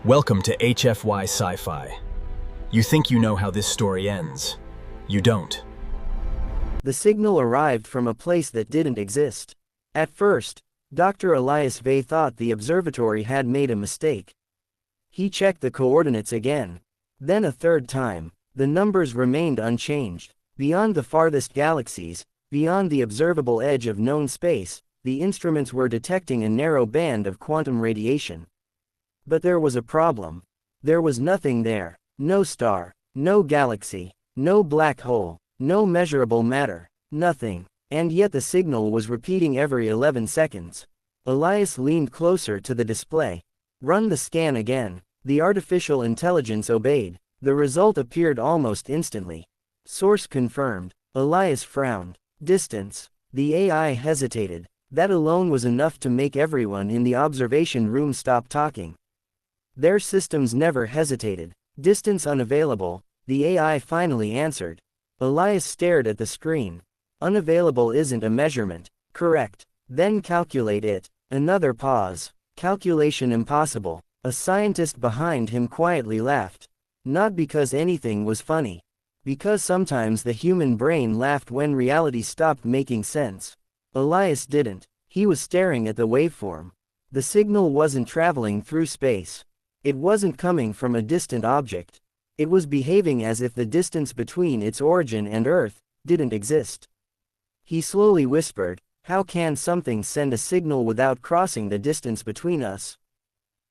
Welcome to HFY Sci-Fi. You think you know how this story ends. You don't. The signal arrived from a place that didn't exist. At first, Dr. Elias Vey thought the observatory had made a mistake. He checked the coordinates again. Then a third time. The numbers remained unchanged. Beyond the farthest galaxies, beyond the observable edge of known space, the instruments were detecting a narrow band of quantum radiation. But there was a problem. There was nothing there. No star, no galaxy, no black hole, no measurable matter, nothing. And yet the signal was repeating every 11 seconds. Elias leaned closer to the display. Run the scan again. The artificial intelligence obeyed. The result appeared almost instantly. Source confirmed. Elias frowned. Distance. The AI hesitated. That alone was enough to make everyone in the observation room stop talking. Their systems never hesitated. Distance unavailable, the AI finally answered. Elias stared at the screen. Unavailable isn't a measurement. Correct. Then calculate it. Another pause. Calculation impossible. A scientist behind him quietly laughed. Not because anything was funny. Because sometimes the human brain laughed when reality stopped making sense. Elias didn't. He was staring at the waveform. The signal wasn't traveling through space. It wasn't coming from a distant object. It was behaving as if the distance between its origin and Earth didn't exist. He slowly whispered, "How can something send a signal without crossing the distance between us?"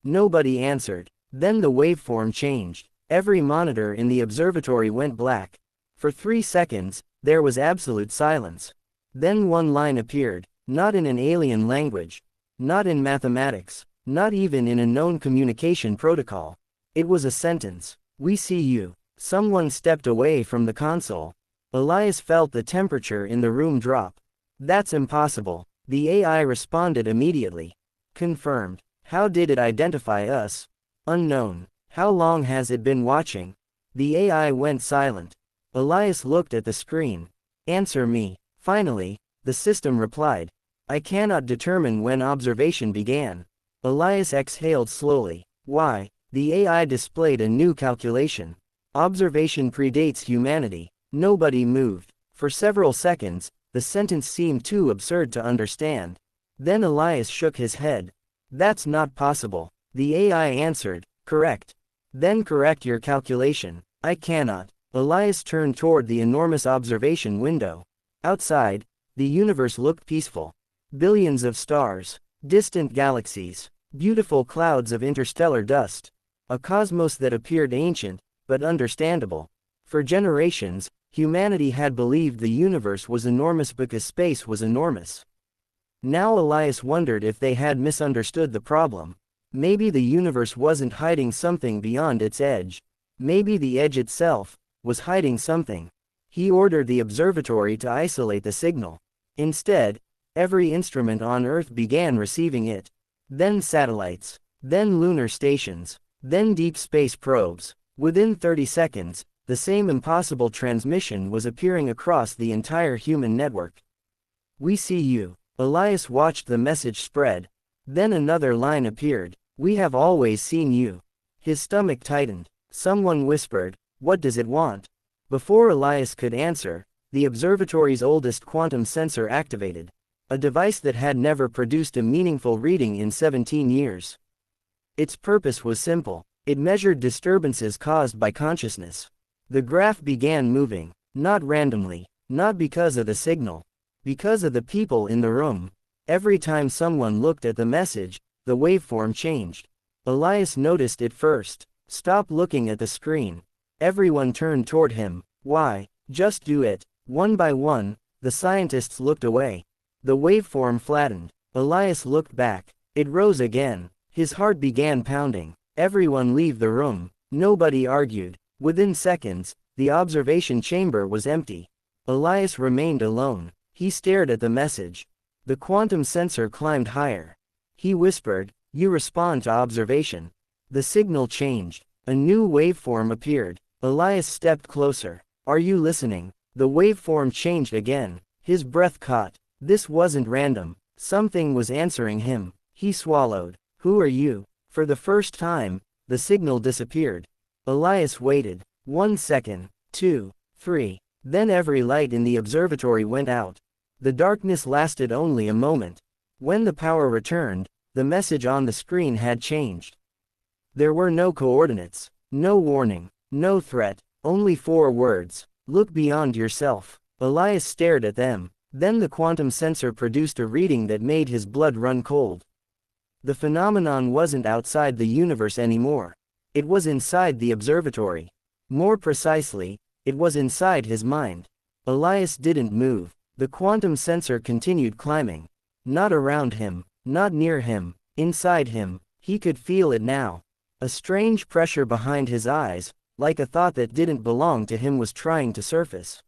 Nobody answered. Then the waveform changed. Every monitor in the observatory went black. For 3 seconds, there was absolute silence. Then one line appeared, not in an alien language, not in mathematics, not even in a known communication protocol. It was a sentence. "We see you." Someone stepped away from the console. Elias felt the temperature in the room drop. "That's impossible." The AI responded immediately. "Confirmed." "How did it identify us?" "Unknown." "How long has it been watching?" The AI went silent. Elias looked at the screen. "Answer me." Finally, the system replied. "I cannot determine when observation began." Elias exhaled slowly. "Why?" The AI displayed a new calculation. "Observation predates humanity." Nobody moved. For several seconds, the sentence seemed too absurd to understand. Then Elias shook his head. "That's not possible." The AI answered, "Correct." "Then correct your calculation." "I cannot." Elias turned toward the enormous observation window. Outside, the universe looked peaceful. Billions of stars. Distant galaxies. Beautiful clouds of interstellar dust. A cosmos that appeared ancient, but understandable. For generations, humanity had believed the universe was enormous because space was enormous. Now Elias wondered if they had misunderstood the problem. Maybe the universe wasn't hiding something beyond its edge. Maybe the edge itself was hiding something. He ordered the observatory to isolate the signal. Instead, every instrument on Earth began receiving it. Then satellites. Then lunar stations. Then deep space probes. Within 30 seconds, the same impossible transmission was appearing across the entire human network. "We see you." Elias watched the message spread. Then another line appeared. "We have always seen you." His stomach tightened. Someone whispered, "What does it want?" Before Elias could answer, the observatory's oldest quantum sensor activated. A device that had never produced a meaningful reading in 17 years. Its purpose was simple. It measured disturbances caused by consciousness. The graph began moving, not randomly, not because of the signal, because of the people in the room. Every time someone looked at the message, the waveform changed. Elias noticed it first. "Stop looking at the screen." Everyone turned toward him. "Why? Just do it." One by one, the scientists looked away. The waveform flattened. Elias looked back. It rose again. His heart began pounding. "Everyone leave the room." Nobody argued. Within seconds, the observation chamber was empty. Elias remained alone. He stared at the message. The quantum sensor climbed higher. He whispered, "You respond to observation." The signal changed. A new waveform appeared. Elias stepped closer. "Are you listening?" The waveform changed again. His breath caught. This wasn't random. Something was answering him. He swallowed. "Who are you?" For the first time, the signal disappeared. Elias waited. 1 second, 2, 3. Then every light in the observatory went out. The darkness lasted only a moment. When the power returned, the message on the screen had changed. There were no coordinates, no warning, no threat, only 4 words. Look beyond yourself. Elias stared at them. Then the quantum sensor produced a reading that made his blood run cold. The phenomenon wasn't outside the universe anymore. It was inside the observatory. More precisely, it was inside his mind. Elias didn't move. The quantum sensor continued climbing. Not around him, not near him, inside him. He could feel it now. A strange pressure behind his eyes, like a thought that didn't belong to him was trying to surface.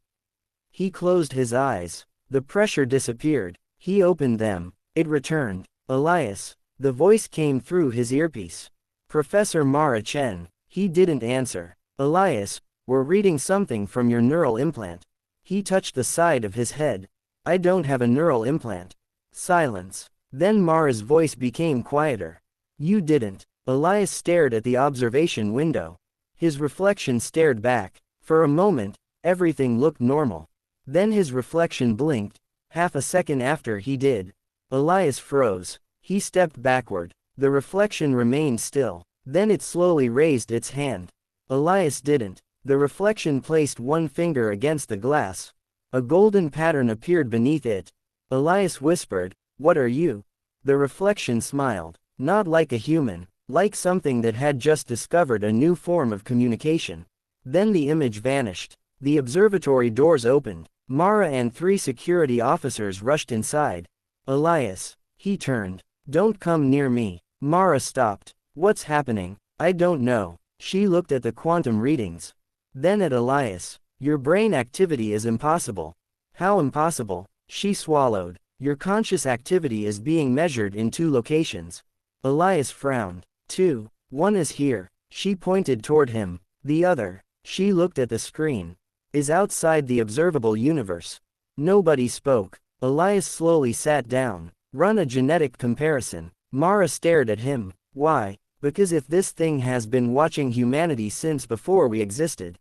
He closed his eyes. The pressure disappeared. He opened them. It returned. Elias. The voice came through his earpiece. Professor Mara Chen. He didn't answer. Elias, we're reading something from your neural implant. He touched the side of his head. I don't have a neural implant. Silence. Then Mara's voice became quieter. You didn't. Elias stared at the observation window. His reflection stared back. For a moment, everything looked normal. Then his reflection blinked. Half a second after he did. Elias froze. He stepped backward. The reflection remained still. Then it slowly raised its hand. Elias didn't. The reflection placed one finger against the glass. A golden pattern appeared beneath it. Elias whispered, "What are you?" The reflection smiled. Not like a human, like something that had just discovered a new form of communication. Then the image vanished. The observatory doors opened. Mara and 3 security officers rushed inside. Elias. He turned. Don't come near me. Mara stopped. What's happening? I don't know. She looked at the quantum readings. Then at Elias. Your brain activity is impossible. How impossible? She swallowed. Your conscious activity is being measured in 2 locations. Elias frowned. 2. One is here. She pointed toward him. The other, she looked at the screen, is outside the observable universe. Nobody spoke. Elias slowly sat down. Run a genetic comparison. Mara stared at him. Why? Because if this thing has been watching humanity since before we existed.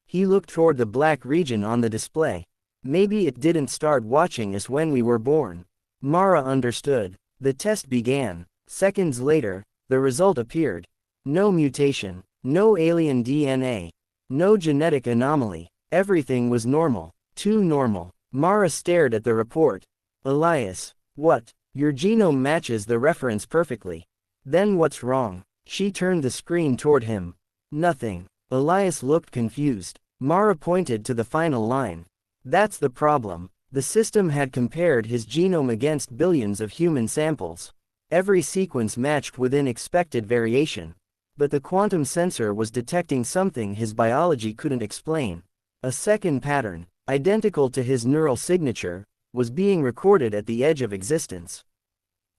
He looked toward the black region on the display. Maybe it didn't start watching us when we were born. Mara understood. The test began. Seconds later, the result appeared. No mutation, no alien DNA, no genetic anomaly. Everything was normal. Too normal. Mara stared at the report. Elias. What? Your genome matches the reference perfectly. Then what's wrong? She turned the screen toward him. Nothing. Elias looked confused. Mara pointed to the final line. That's the problem. The system had compared his genome against billions of human samples. Every sequence matched within expected variation. But the quantum sensor was detecting something his biology couldn't explain. A second pattern, identical to his neural signature, was being recorded at the edge of existence.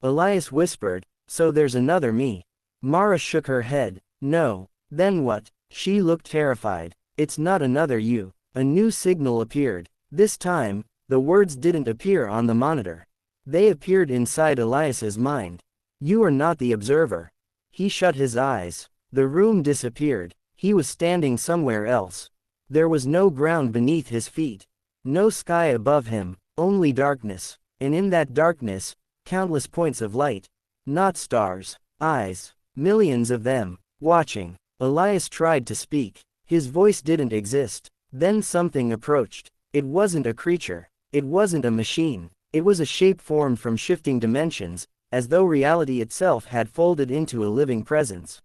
Elias whispered, "So there's another me." Mara shook her head. "No." "Then what?" She looked terrified. "It's not another you." A new signal appeared. This time, the words didn't appear on the monitor. They appeared inside Elias's mind. "You are not the observer." He shut his eyes. The room disappeared. He was standing somewhere else. There was no ground beneath his feet. No sky above him, only darkness. And in that darkness, countless points of light. Not stars, eyes. Millions of them, watching. Elias tried to speak. His voice didn't exist. Then something approached. It wasn't a creature. It wasn't a machine. It was a shape formed from shifting dimensions, as though reality itself had folded into a living presence.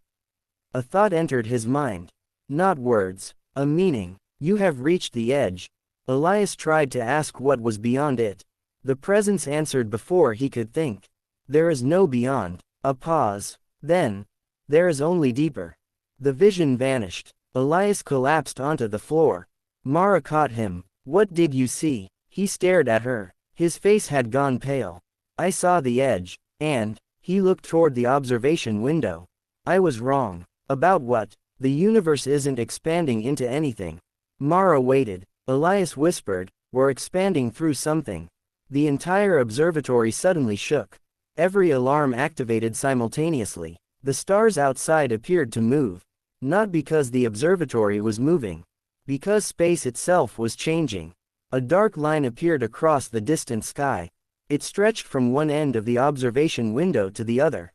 A thought entered his mind. Not words, a meaning. You have reached the edge. Elias tried to ask what was beyond it. The presence answered before he could think. There is no beyond. A pause. Then, there is only deeper. The vision vanished. Elias collapsed onto the floor. Mara caught him. What did you see? He stared at her. His face had gone pale. I saw the edge, and, he looked toward the observation window. I was wrong. About what? The universe isn't expanding into anything. Mara waited. Elias whispered, we're expanding through something. The entire observatory suddenly shook. Every alarm activated simultaneously. The stars outside appeared to move. Not because the observatory was moving. Because space itself was changing. A dark line appeared across the distant sky. It stretched from one end of the observation window to the other.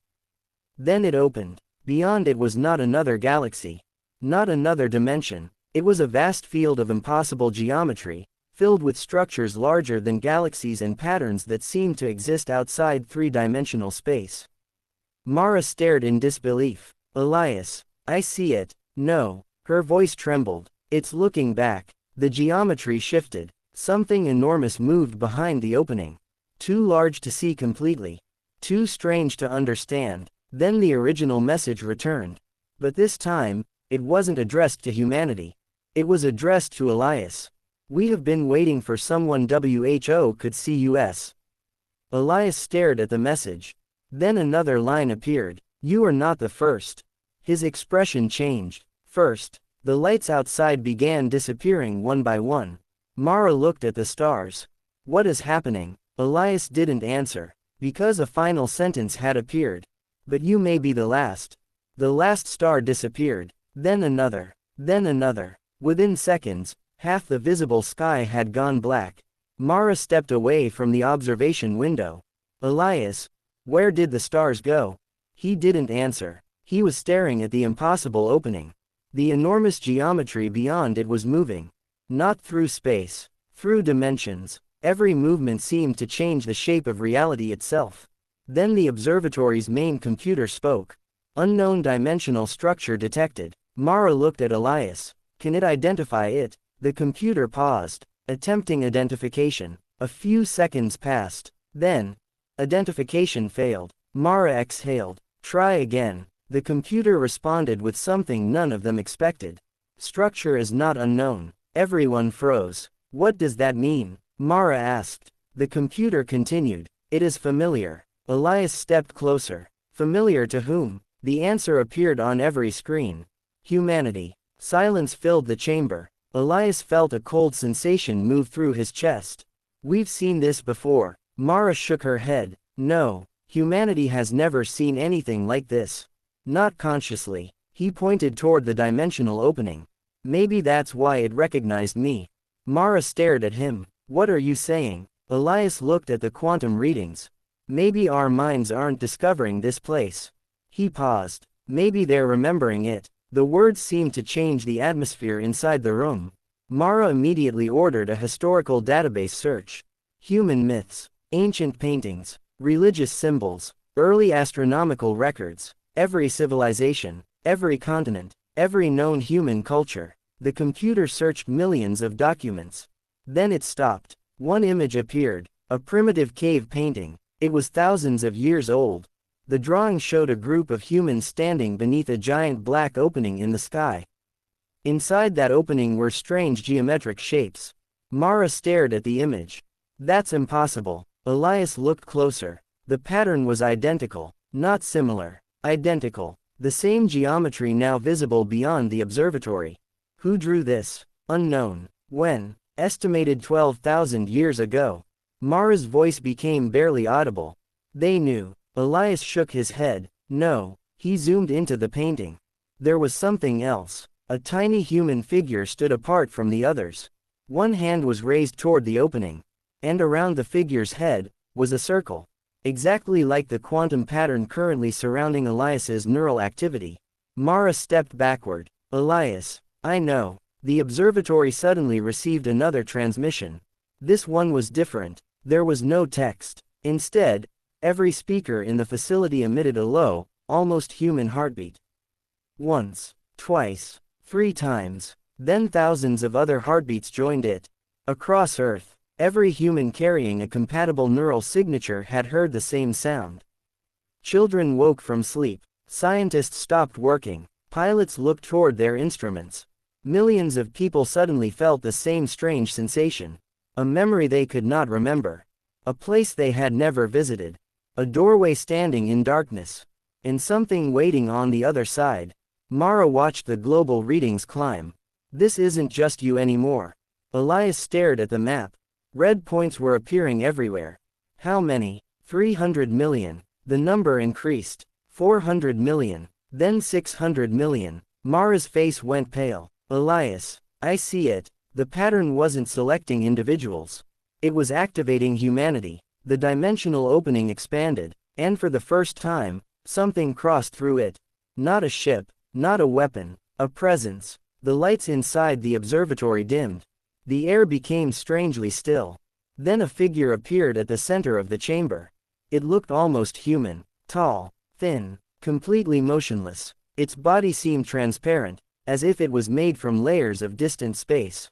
Then it opened. Beyond it was not another galaxy. Not another dimension. It was a vast field of impossible geometry, filled with structures larger than galaxies and patterns that seemed to exist outside three-dimensional space. Mara stared in disbelief. Elias, I see it. No. Her voice trembled. It's looking back. The geometry shifted. Something enormous moved behind the opening. Too large to see completely. Too strange to understand. Then the original message returned. But this time, it wasn't addressed to humanity. It was addressed to Elias. We have been waiting for someone WHO could see us. Elias stared at the message. Then another line appeared. You are not the first. His expression changed. First, the lights outside began disappearing one by one. Mara looked at the stars. What is happening? Elias didn't answer. Because a final sentence had appeared. But you may be the last. The last star disappeared. Then another. Then another. Within seconds, half the visible sky had gone black. Mara stepped away from the observation window. Elias, where did the stars go? He didn't answer. He was staring at the impossible opening. The enormous geometry beyond it was moving. Not through space. Through dimensions. Every movement seemed to change the shape of reality itself. Then the observatory's main computer spoke. Unknown dimensional structure detected. Mara looked at Elias. Can it identify it? The computer paused, attempting identification. A few seconds passed. Then, identification failed. Mara exhaled. Try again. The computer responded with something none of them expected. Structure is not unknown. Everyone froze. What does that mean? Mara asked. The computer continued. It is familiar. Elias stepped closer. Familiar to whom? The answer appeared on every screen. Humanity. Silence filled the chamber. Elias felt a cold sensation move through his chest. We've seen this before. Mara shook her head. No, humanity has never seen anything like this. Not consciously. He pointed toward the dimensional opening. Maybe that's why it recognized me. Mara stared at him. What are you saying? Elias looked at the quantum readings. Maybe our minds aren't discovering this place. He paused. Maybe they're remembering it. The words seemed to change the atmosphere inside the room. Mara immediately ordered a historical database search. Human myths, ancient paintings, religious symbols, early astronomical records, every civilization, every continent, every known human culture. The computer searched millions of documents. Then it stopped. One image appeared, a primitive cave painting. It was thousands of years old. The drawing showed a group of humans standing beneath a giant black opening in the sky. Inside that opening were strange geometric shapes. Mara stared at the image. That's impossible. Elias looked closer. The pattern was identical. Not similar. Identical. The same geometry now visible beyond the observatory. Who drew this? Unknown. When? Estimated 12,000 years ago. Mara's voice became barely audible. They knew. Elias shook his head. No. He zoomed into the painting. There was something else. A tiny human figure stood apart from the others. One hand was raised toward the opening. And around the figure's head was a circle. Exactly like the quantum pattern currently surrounding Elias's neural activity. Mara stepped backward. Elias, I know. The observatory suddenly received another transmission. This one was different. There was no text. Instead, every speaker in the facility emitted a low, almost human heartbeat. Once, twice, 3 times. Then thousands of other heartbeats joined it. Across Earth, every human carrying a compatible neural signature had heard the same sound. Children woke from sleep. Scientists stopped working. Pilots looked toward their instruments. Millions of people suddenly felt the same strange sensation. A memory they could not remember. A place they had never visited. A doorway standing in darkness. And something waiting on the other side. Mara watched the global readings climb. This isn't just you anymore. Elias stared at the map. Red points were appearing everywhere. How many? 300 million. The number increased. 400 million. Then 600 million. Mara's face went pale. Elias, I see it. The pattern wasn't selecting individuals. It was activating humanity. The dimensional opening expanded, and for the first time, something crossed through it. Not a ship, not a weapon, a presence. The lights inside the observatory dimmed. The air became strangely still. Then a figure appeared at the center of the chamber. It looked almost human, tall, thin, completely motionless. Its body seemed transparent, as if it was made from layers of distant space.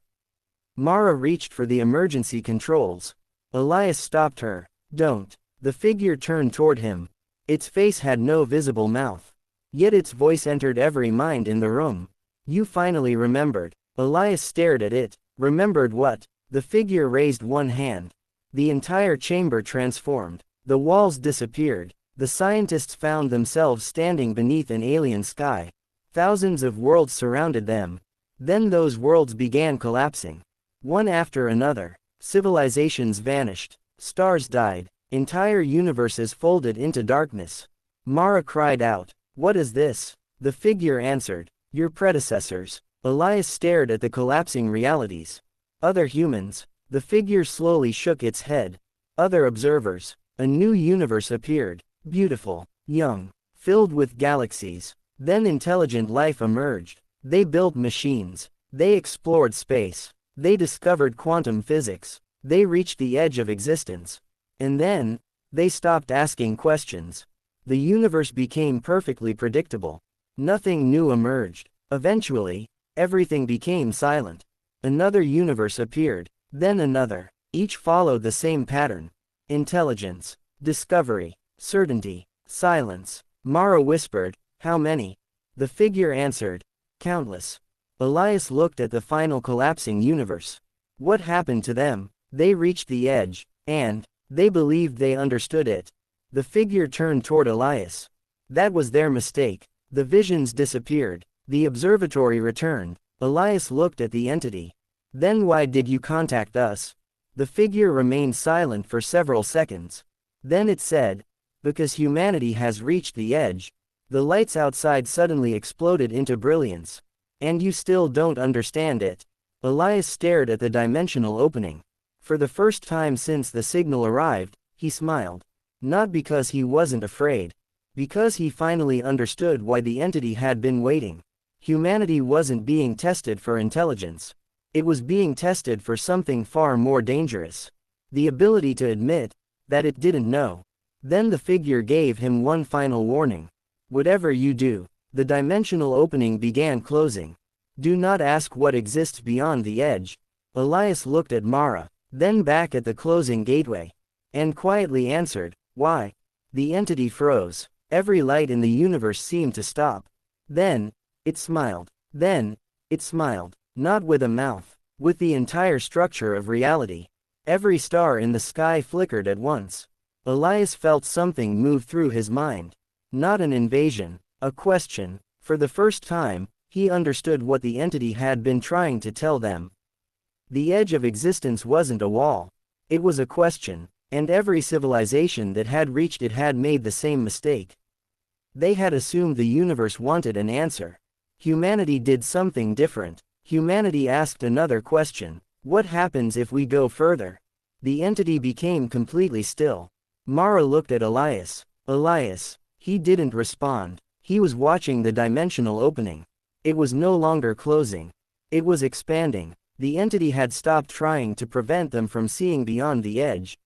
Mara reached for the emergency controls. Elias stopped her. Don't. The figure turned toward him. Its face had no visible mouth. Yet its voice entered every mind in the room. You finally remembered. Elias stared at it. Remembered what? The figure raised one hand. The entire chamber transformed. The walls disappeared. The scientists found themselves standing beneath an alien sky. Thousands of worlds surrounded them. Then those worlds began collapsing. One after another. Civilizations vanished. Stars died. Entire universes folded into darkness. Mara cried out, "What is this?" The figure answered, "Your predecessors." Elias stared at the collapsing realities. Other humans. The figure slowly shook its head. Other observers. A new universe appeared. Beautiful, young, filled with galaxies. Then intelligent life emerged. They built machines. They explored space. They discovered quantum physics. They reached the edge of existence. And then, they stopped asking questions. The universe became perfectly predictable. Nothing new emerged. Eventually, everything became silent. Another universe appeared, then another. Each followed the same pattern. Intelligence, discovery, certainty, silence. Mara whispered, "How many?" The figure answered, "Countless." Elias looked at the final collapsing universe. What happened to them? They reached the edge, and they believed they understood it. The figure turned toward Elias. That was their mistake. The visions disappeared. The observatory returned. Elias looked at the entity. Then why did you contact us? The figure remained silent for several seconds. Then it said, "Because humanity has reached the edge." The lights outside suddenly exploded into brilliance. And you still don't understand it. Elias stared at the dimensional opening. For the first time since the signal arrived, he smiled. Not because he wasn't afraid. Because he finally understood why the entity had been waiting. Humanity wasn't being tested for intelligence. It was being tested for something far more dangerous. The ability to admit that it didn't know. Then the figure gave him one final warning. Whatever you do, the dimensional opening began closing. Do not ask what exists beyond the edge. Elias looked at Mara, then back at the closing gateway, and quietly answered, "Why?" The entity froze. Every light in the universe seemed to stop. Then, it smiled. Then, it smiled. Not with a mouth. With the entire structure of reality. Every star in the sky flickered at once. Elias felt something move through his mind. Not an invasion, a question. For the first time, he understood what the entity had been trying to tell them. The edge of existence wasn't a wall. It was a question, and every civilization that had reached it had made the same mistake. They had assumed the universe wanted an answer. Humanity did something different. Humanity asked another question. What happens if we go further? The entity became completely still. Mara looked at Elias. Elias. He didn't respond. He was watching the dimensional opening. It was no longer closing. It was expanding. The entity had stopped trying to prevent them from seeing beyond the edge.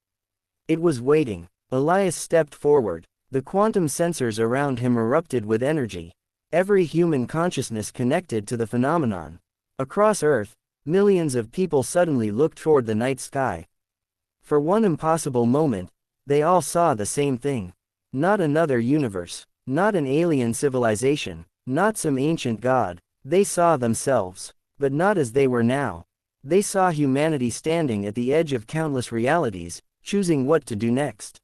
It was waiting. Elias stepped forward. The quantum sensors around him erupted with energy. Every human consciousness connected to the phenomenon. Across Earth, millions of people suddenly looked toward the night sky. For one impossible moment, they all saw the same thing. Not another universe. Not an alien civilization. Not some ancient god. They saw themselves. But not as they were now. They saw humanity standing at the edge of countless realities, choosing what to do next.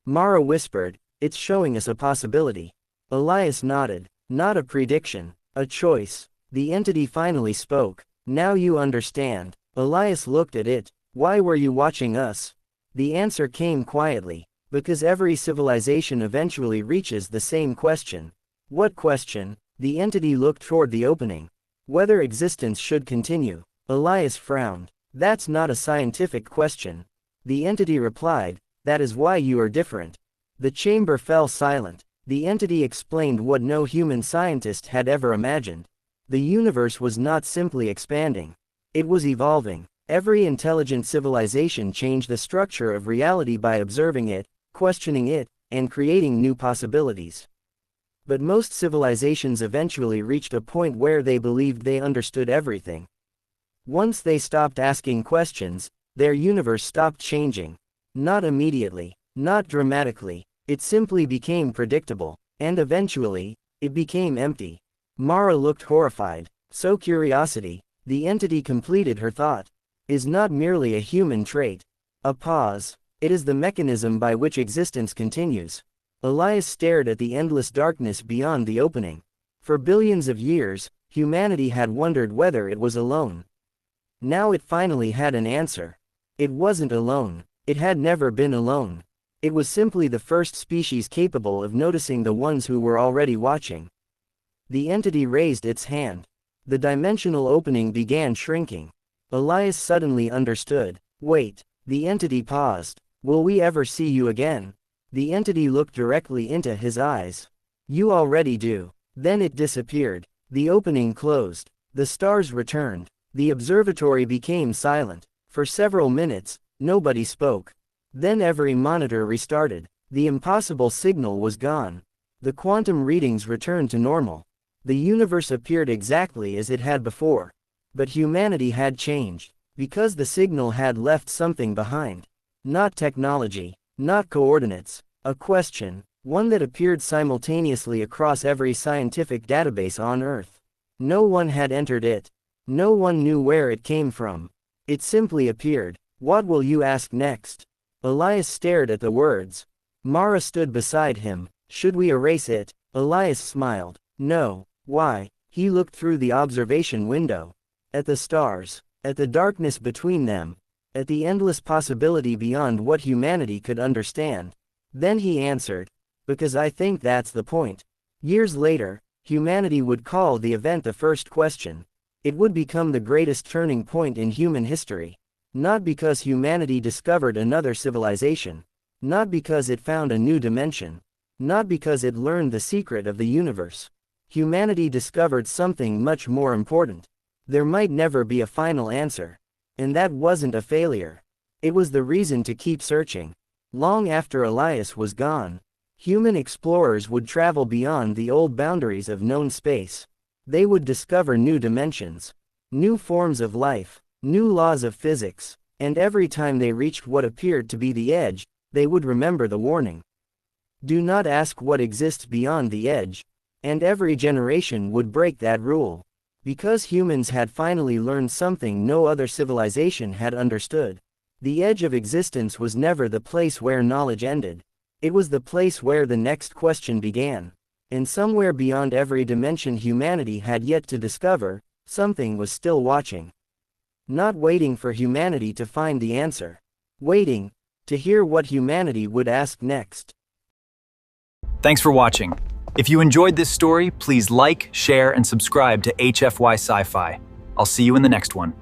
Mara whispered, "It's showing us a possibility." Elias nodded. Not a prediction. A choice. The entity finally spoke. "Now you understand." Elias looked at it. "Why were you watching us?" The answer came quietly. Because every civilization eventually reaches the same question. What question? The entity looked toward the opening. Whether existence should continue. Elias frowned. That's not a scientific question. The entity replied, that is why you are different. The chamber fell silent. The entity explained what no human scientist had ever imagined. The universe was not simply expanding. It was evolving. Every intelligent civilization changed the structure of reality by observing it, questioning it, and creating new possibilities. But most civilizations eventually reached a point where they believed they understood everything. Once they stopped asking questions, their universe stopped changing. Not immediately, not dramatically, it simply became predictable, and eventually, it became empty. Mara looked horrified. So curiosity, the entity completed her thought, is not merely a human trait. A pause. It is the mechanism by which existence continues. Elias stared at the endless darkness beyond the opening. For billions of years, humanity had wondered whether it was alone. Now it finally had an answer. It wasn't alone. It had never been alone. It was simply the first species capable of noticing the ones who were already watching. The entity raised its hand. The dimensional opening began shrinking. Elias suddenly understood. Wait. The entity paused. Will we ever see you again? The entity looked directly into his eyes. You already do. Then it disappeared. The opening closed. The stars returned. The observatory became silent. For several minutes, nobody spoke. Then every monitor restarted. The impossible signal was gone. The quantum readings returned to normal. The universe appeared exactly as it had before. But humanity had changed, because the signal had left something behind. Not technology, not coordinates, a question, one that appeared simultaneously across every scientific database on Earth. No one had entered it. No one knew where it came from. It simply appeared. What will you ask next? Elias stared at the words. Mara stood beside him. Should we erase it? Elias smiled. No. Why? He looked through the observation window. At the stars. At the darkness between them. At the endless possibility beyond what humanity could understand. Then he answered. Because I think that's the point. Years later, humanity would call the event the first question. It would become the greatest turning point in human history. Not because humanity discovered another civilization. Not because it found a new dimension. Not because it learned the secret of the universe. Humanity discovered something much more important. There might never be a final answer. And that wasn't a failure. It was the reason to keep searching. Long after Elias was gone, human explorers would travel beyond the old boundaries of known space. They would discover new dimensions, new forms of life, new laws of physics, and every time they reached what appeared to be the edge, they would remember the warning. Do not ask what exists beyond the edge. And every generation would break that rule. Because humans had finally learned something no other civilization had understood. The edge of existence was never the place where knowledge ended. It was the place where the next question began. And somewhere beyond every dimension humanity had yet to discover, something was still watching. Not waiting for humanity to find the answer. Waiting to hear what humanity would ask next. Thanks for watching. If you enjoyed this story, please like, share, and subscribe to HFY Sci-Fi. I'll see you in the next one.